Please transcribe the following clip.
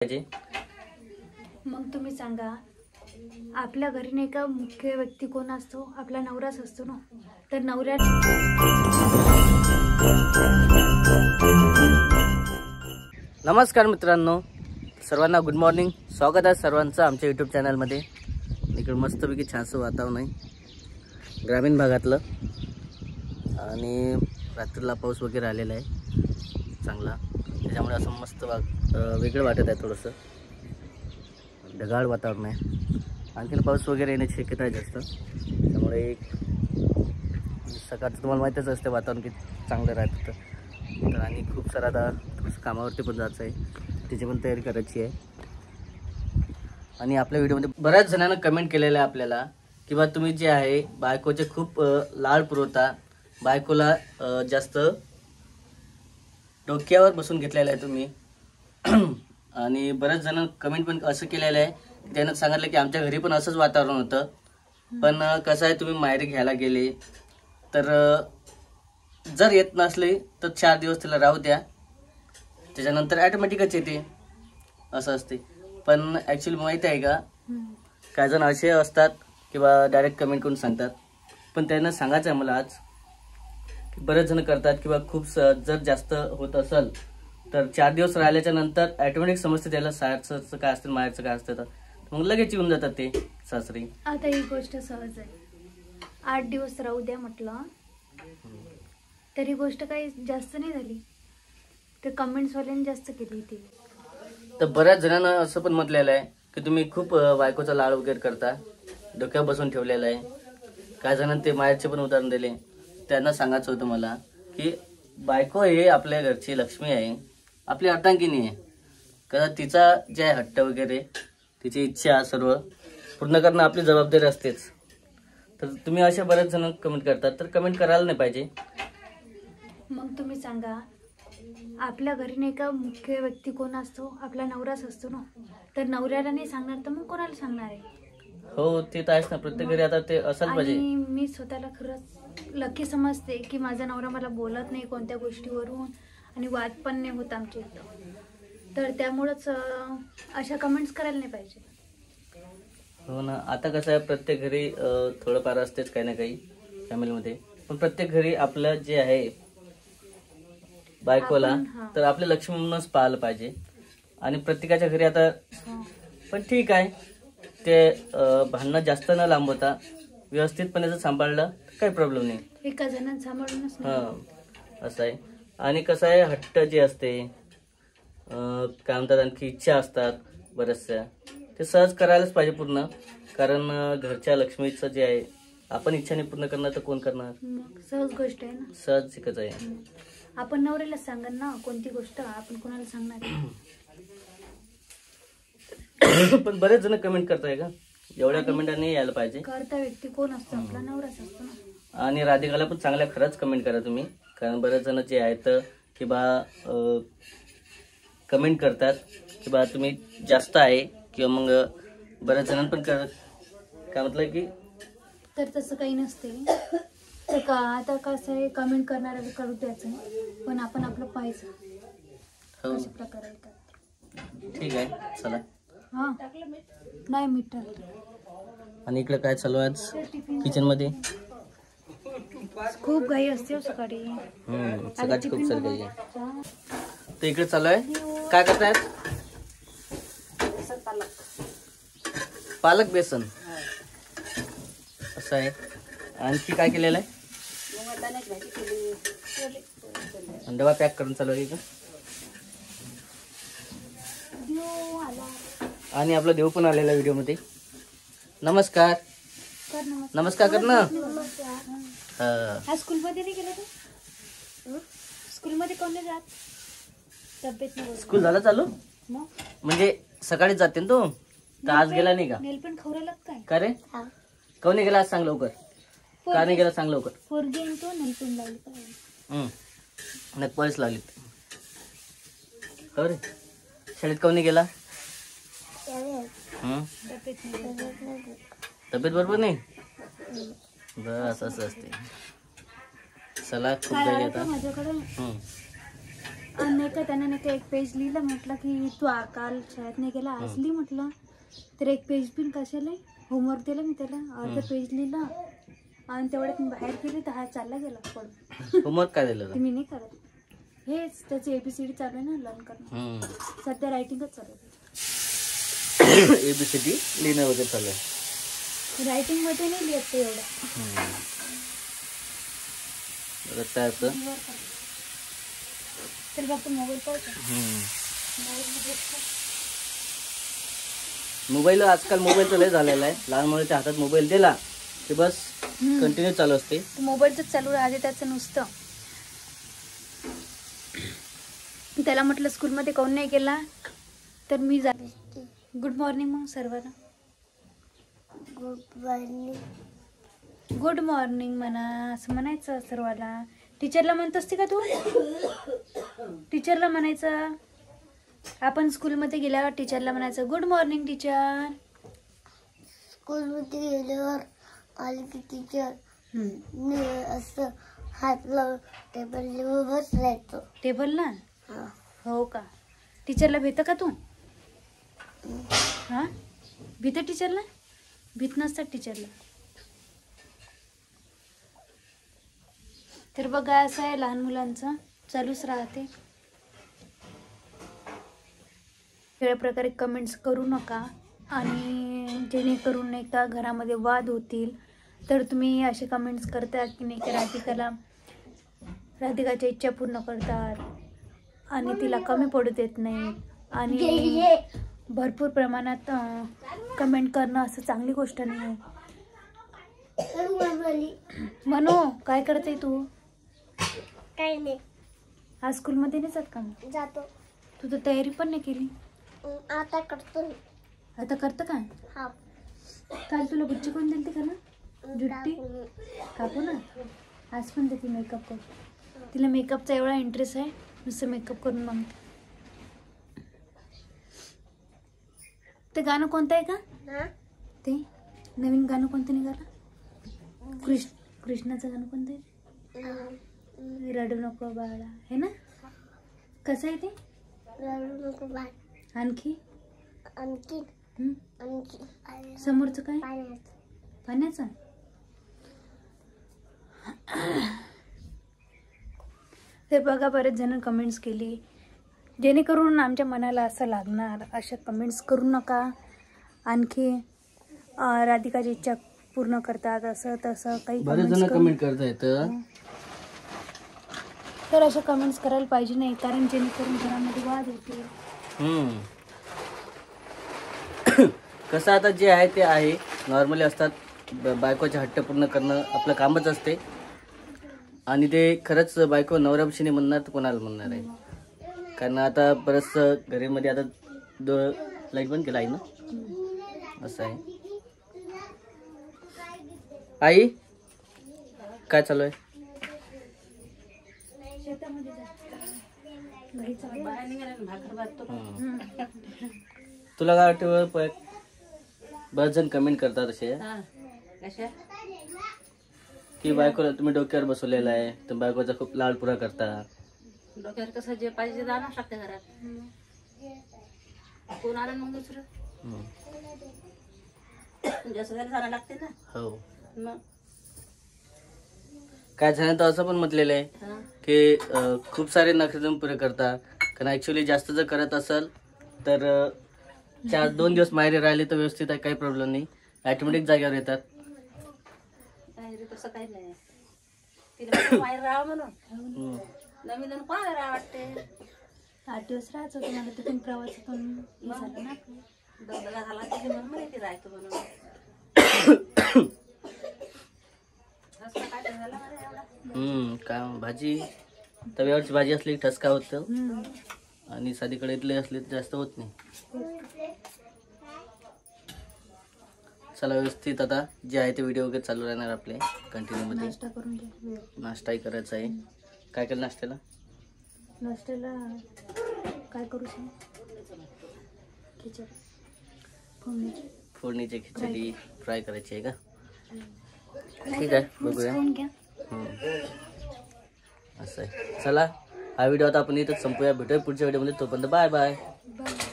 पाहिजे। मग तुम्ही सांगा, आपल्या घरी नाही का मुख्य व्यक्ती कोण असतो? आपला नवराच असतो ना। तर नवऱ्या नमस्कार मित्रांनो, सर्वांना गुड मॉर्निंग। स्वागत आहे सर्वांचं आमच्या यूट्यूब चॅनलमध्ये। इकडे मस्तपैकी छानसं वातावरण आहे ग्रामीण भागातलं, आणि रात्रीला पाऊस वगैरे आलेला आहे चांगला, त्याच्यामुळे असं मस्त वेगळं वाटत आहे। थोडंसं ढगाळ वातावरण आहे, आणखीन पाऊस वगैरे येण्याची शक्यता आहे जास्त। त्यामुळे सकाळचं तुम्हाला माहीतच असते वातावरण किती चांगलं राहतं तर, आणि खूप सारं आता थोडंसं कामावरती पण जायचं आहे, त्याची पण तयारी करायची आहे। आणि आपल्या व्हिडिओमध्ये बऱ्याच जणांना कमेंट केलेलं आहे आपल्याला की बा तुम्ही जे आहे बायकोचे खूप लाड पुरवता, बायकोला जास्त डोक्यावर बसून घेतलेलं आहे तुम्ही। आणि बऱ्याच जण कमेंट पण असं केलेलं आहे, त्यानं सांगितलं की आमच्या घरी पण असंच वातावरण होतं, पण कसं आहे तुम्ही माहेरी घ्यायला गेले तर जर येत नसले तर 4 दिवस तिला राहू द्या, त्याच्यानंतर ॲटोमॅटिकच येते असं असते। पण ॲक्च्युली माहीत आहे का, काही जण असे असतात किंवा डायरेक्ट कमेंट करून सांगतात, पण त्यांना सांगायचं आहे मला आज की बरेच जण करतात किंवा खूप जर जास्त होत असेल तर 4 दिवस राहिल्याच्या नंतर ॲटोमॅटिक समजते त्याला सासरचं काय असतं माहेरचं काय असतं, तर मग लगेच येऊन जातात ते सासरी। आता ही गोष्ट सहज आहे, 8 दिवस राहू द्या म्हटलं तरी गोष्ट काही जास्त नाही झाली, ते कमेंट्सवाल्यांनी जास्त केली ती। तर बऱ्याच जणांना असं पण म्हटलेलं आहे की तुम्ही खूप बायकोचा लाड वगैरे करता, डोक्यावर बसून ठेवलेलं आहे। काही जणांनी ते माहेरचे पण उदाहरण दिले, त्यांना सांगायचं होतं मला की बायको हे आपल्या घरची लक्ष्मी आहे, आपली अर्धांगिनी आहे, कारण तिचा जे आहे हट्ट वगैरे तिची इच्छा सर्व पूर्ण करणं आपली जबाबदारी असतेच। तर तुम्ही अशा बऱ्याच जण कमेंट करतात, तर कमेंट करायला नाही पाहिजे। मग तुम्ही सांगा, आपल्या घरी नाही का मुख्य व्यक्ती कोण असतो? आपला नवराच असतो ना। तर नवऱ्याला नाही सांगणार तर मग कोणाला सांगणार आहे? हो ते तर आहेच ना, प्रत्येक घरी आता ते असायला पाहिजे। आणि मी स्वतःला खरंच लकी समजते की माझा नवरा मला बोलत नाही कोणत्या गोष्टीवरून, आणि वाद पण नाही होत आमच्या इथं, तर त्यामुळंच अशा कमेंट्स करायला नाही पाहिजे। हो ना, आता कसं आहे प्रत्येक घरी थोडंफार असतेच काही ना काही फॅमिलीमध्ये, पण प्रत्येक घरी आपलं जे आहे बायकोला तर आपल्या लक्ष्मी म्हणूनच पाहायला पाहिजे। आणि प्रत्येकाच्या घरी आता पण ठीक आहे, ते भांडणं जास्त न लांबवता व्यवस्थितपणे जर सांभाळलं तर काही प्रॉब्लेम नाही, एका जणांना सांभाळूनच। हां असं आहे। आणि कसं आहे हट्ट जे असते काय म्हणतात, आणखी इच्छा असतात बऱ्याचशा, ते सहज करायलाच पाहिजे पूर्ण, कारण घरच्या लक्ष्मीचं जे आहे आपण इच्छाने पूर्ण करणार तर कोण करणार? सहज गोष्ट आहे ना, सहज शिकच आहे। आपण नवऱ्याला सांगा ना कोणती गोष्ट, आपण कोणाला सांगणार? पण बरेच जण कमेंट करताय का, एवढ्या कमेंटांनी यायला पाहिजे। करता व्यक्ती कोण असतो? आपला नवराच असतो ना। आणि राधिकाला पण चांगल्या खरंच कमेंट करा तुम्ही, कारण बरेच जण जे आहेत की बा कमेंट करतात की बा तुम्ही जास्त आहे, किंवा मग बऱ्याच जणांना पण काय म्हटलं की तर तसं काही नसते। तर का आता कसं आहे, कमेंट करणाऱ्याला करू द्यायचं, पण आपण आपलं पाहायचं कशा प्रकारे करतात। ठीक आहे चला। हां नाही मीठ टाकलं। आणि इकडे काय चालू आहे आज किचन मध्ये? खूप घाई असते सकाळी, सकाळची खूप सारी घाई आहे। तर इकडे चालू आहे, काय करतायत? पालक बेसन असं आहे। आणखी काय केलेलं आहे? डबा पॅक करून चालू आहे का? आणि आपला देव पण आलेला व्हिडिओ मध्ये। नमस्कार नमस्कार कर ना। स्कूल मध्ये नाही गेला तू? स्कूल मध्ये कोण नाही जात? तब्येत नाही? स्कूल झालं चालू म्हणजे सकाळीच जाते ना तू, तर आज गेला नाही का? नेल पण खवरायला काय? का रे काऊन नाही गेला आज? सांग लवकर, का नाही गेला सांग लवकर। पोरगी तो नेल पण लावली नाही पळस लावली रे, शाळेत काऊन नाही गेला? तब्येत बरोबर नाही, बस असं असते। चला खूप घाई आता। आणि नाही का त्याने नाही का एक पेज लिहिलं, म्हटलं की तू काल शाळेत नाही गेला, आज लिही म्हटलं. तर एक पेज पण कशाला होमवर्क दिलं मी त्याला, अर्ध पेज लिहिलं आणि तेवढ्यात मी बाहेर गेली तर हा चालला गेला पडून. होमवर्क काय दिलं? मी नाही करत, हेच त्याची ABCD चालू आहे ना लर्न करणं. सध्या रायटिंगच चालू आहे. ABCD लिहिणं वगैरे चालू आहे. रायटिंग मध्ये नाही लिहित ते एवढं. तर फक्त मोबाईल पाहतो. मोबाईल आजकाल मोबाईलचं लय झालेला आहे. लहान मुलाच्या हातात मोबाईल दिला की बस कंटिन्यू चालू असते. मोबाईलच चालू राहते त्याचं नुसतं. त्याला म्हटलं स्कूलमध्ये काऊन नाही गेला, तर मी जाते. गुड मॉर्निंग मग सर्वांना. गुड मॉर्निंग म्हणा, असं म्हणायचं सर्वाला. टीचरला म्हणत असते का तू? टीचरला म्हणायचं. आपण स्कूलमध्ये गेल्यावर टीचरला म्हणायचं गुड मॉर्निंग टीचर. स्कूलमध्ये गेल्यावर आली की टीचर मी असं हात लावून टेबलवर बसलायचो. टेबलला? हो का? टीचरला भेटतं का तू? हां, भीतं टीचरला? भीत नसतात टीचरला. तर बघा असं आहे, लहान मुलांचं चालूच राहते. वेगळ्या प्रकारे कमेंट्स करू नका, आणि जेणेकरून नाही का घरामध्ये वाद होतील. तर तुम्ही असे कमेंट्स करता की नाही का राधिकाच्या इच्छा पूर्ण करतात आणि तिला कमी पडू देत नाही, आणि भरपूर प्रमाणात कमेंट करणं असं चांगली गोष्ट नाही आहे. म्हणू काय करते तू? काही नाही. आज स्कूलमध्ये नाही जात का? जातो. तू तर तयारी पण नाही केली. आता करतो. आता करतं का? हा. काल तुला बुच्ची कोण दिलती का ना? जुट्टी काकू ना. आज पण देते मेकअप करून. तिला मेकअपचा एवढा इंटरेस्ट आहे, नुसतं मेकअप करून मागते. ते गाणं कोणतं आहे का? ते नवीन गाणं कोणतं निघालं? कृष्णाचं गाणं कोणतं आहे? रडू नको बाळा, हे ना? कसं आहे ते? रडू नको बाळा. आणखी आणखी समोरचं काय? पाण्याचं. ते बघा, बरेच जण कमेंट्स केली, जेणेकरून आमच्या मनाला असं लागणार अशा कमेंट्स करू नका. आणखी राधिकाची इच्छा पूर्ण करतात असं तसं काही बरेच जण कमेंट करतायत. तर अशा कमेंट्स करायला पाहिजे नाही, कारण जेणेकरून घरामध्ये वाद होतील. कसं आता जे आहे ते आहे, नॉर्मली असतात. बायकोचे हट्ट पूर्ण करणं आपलं कामच असते, आणि ते खरंच बायको नवऱ्याविषयी म्हणणार तर कोणाला म्हणणार आहे. कारण आता बरंचसं घरीमध्ये आता लाईट बंद केला आहे ना, असं आहे. आई काय चालू आहे? तुला काय वाटतं? बरेच जण कमेंट करतात असे की बायकोला तुम्ही डोक्यावर बसवलेला आहे, तर बायकोचा खूप लाड पुरा करता. डोक्यावर कसं जे पाहिजे ते आणू शकते घरात. कोण आलं मग दुसरं जसं घरी जाणं लागते ना. हो. मग काय झालं तर असं पण म्हटलेलं आहे की खूप सारे नखरे तुम्ही पुरे करता. कारण ऍक्च्युली जास्त जर करत असाल तर 2 दिवस माहेरी राहिले तर व्यवस्थित आहे, काही प्रॉब्लेम नाही. ऑटोमॅटिक जागेवर येतात. तसं काही नाही. तिला बाहेर राहा म्हणून नवीन कोणाला राहा वाटते. 8 दिवस राहायचं होतं मला, तिथून प्रवासातून हे झालं ना. दगदगा झाला तिथे म्हणून माहिती राहायचं म्हणून. काय भाजी तव्यावरची भाजी असली की ठसका होतं, आणि साधी कढईतले असले तर जास्त होत नाही. चला, व्यवस्थित आता जे आहे ते व्हिडिओ वगैरे चालू राहणार आपले कंटिन्यू मध्ये. नाश्ता करून घे. नाश्ताही करायचा आहे. काय केलं नाश्त्याला? नाश्त्याला काय करू सांग? खिचडी, फोडणीची खिचडी फ्राय करायची आहे का? ठीक आहे, बघूया. खाऊन घ्या. असं आहे. चला, हा व्हिडिओ आता आपण इथं संपूया. भेटूया पुढच्या व्हिडिओमध्ये. तोपर्यंत बाय बाय. बाय.